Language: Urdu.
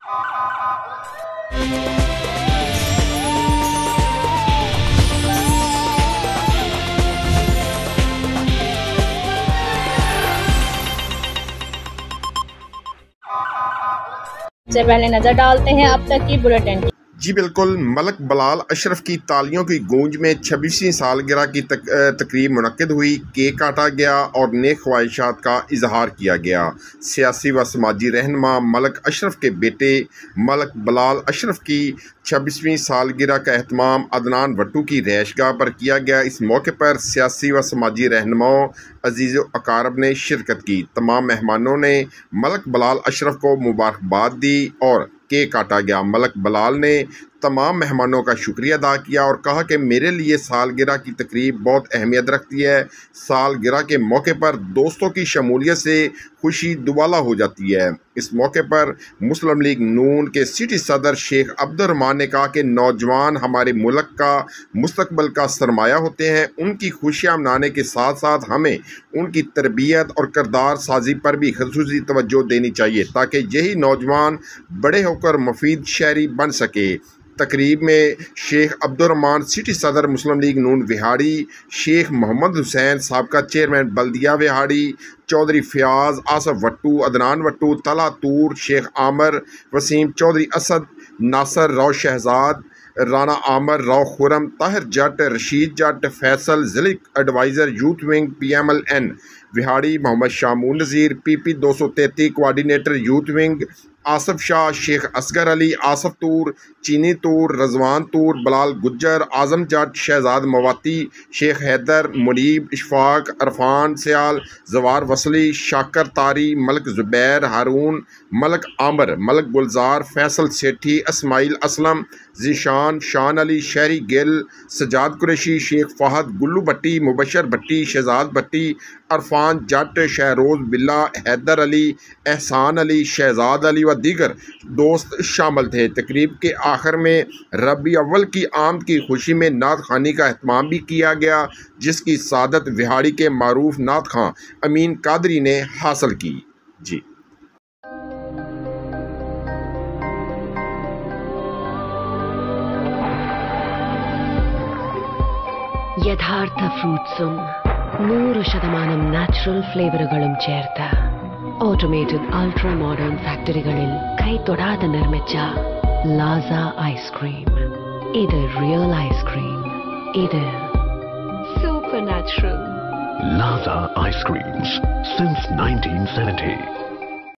سے پہلے نظر ڈالتے ہیں اب تک کی بلیٹن کی۔ جی بالکل، ملک بلال اشرف کی تالیوں کی گونج میں 26ویں سالگرہ کی تقریب منعقد ہوئی، کیک کاٹا گیا اور نیک خواہشات کا اظہار کیا گیا۔ سیاسی و سماجی رہنما ملک اشرف کے بیٹے ملک بلال اشرف کی 26ویں سالگرہ کا اہتمام عدنان وٹو کی رہائش گاہ پر کیا گیا۔ اس موقع پر سیاسی و سماجی رہنماؤں، عزیز و اقارب نے شرکت کی۔ تمام مہمانوں نے ملک بلال اشرف کو مبارکباد دی اور کیک کاٹا گیا۔ ملک بلال نے تمام مہمانوں کا شکریہ ادا کیا اور کہا کہ میرے لیے سالگرہ کی تقریب بہت اہمیت رکھتی ہے۔ سالگرہ کے موقع پر دوستوں کی شمولیت سے خوشی دوبالا ہو جاتی ہے۔ اس موقع پر مسلم لیگ نون کے سٹی صدر شیخ عبد الرحمان نے کہا کہ نوجوان ہمارے ملک کا مستقبل کا سرمایہ ہوتے ہیں۔ ان کی خوشیاں منانے کے ساتھ ساتھ ہمیں ان کی تربیت اور کردار سازی پر بھی خصوصی توجہ دینی چاہیے تاکہ یہی نوجوان بڑے ہو کر مفید شہری بن سکے۔ تقریب میں شیخ عبد الرحمان سٹی صدر مسلم لیگ نون وہاڑی، شیخ محمد حسین سابقہ چیئرمین بلدیہ وہاڑی، چودھری فیاض، آصف وٹو، عدنان وٹو، طلحہ طور، شیخ عامر، وسیم چودھری اسد، ناصر رو شہزاد، رانا عامر، رو خرم، طاہر جٹ، رشید جٹ، فیصل ضلع adviser youth wing PMLN Vehari, Muhammad Shamoon Nazir PP 233 coordinator youth wing, Asif Shah, Sheikh Asghar علی، آصف طور، چینی طور، رضوان طور، بلال گجر، اعظم جٹ، شہزاد مواتی، شیخ حیدر، منیب، اشفاق، عرفان سیال، زوار وصلی، شاکر طاری، ملک زبیر، ہارون، ملک عامر، ملک گلزار، فیصل سیٹھی، اسماعیل اسلم، ذیشان، شان علی، شہری گل، سجاد قریشی، شیخ فہد، گلو بھٹی، مبشر بھٹی، شہزاد بھٹی، عرفان جٹ، شہروز بلّہ، حیدر علی، احسان علی، شہزاد علی و دیگر دوست شامل تھے۔ تقریب کے آخر میں ربیع اول کی آمد کی خوشی میں نعت خوانی کا اہتمام بھی کیا گیا، جس کی سعادت وہاڑی کے معروف نعت خواں امین قادری نے حاصل کی۔ جی യഥാർത്ഥ ഫ്രൂട്ട്സും 100% നാച്ചുറൽ ഫ്ലേവറുകളും ചേർത്ത് ഓട്ടോമേറ്റഡ് അൾട്രാ മോഡേൺ ഫാക്ടറികളിൽ കൈതൊടാതെ നിർമ്മിച്ച ലാസ ഐസ്ക്രീം. ഇത് റിയൽ ഐസ്ക്രീം. ഇത് super natural. Laza Ice Creams since 1970.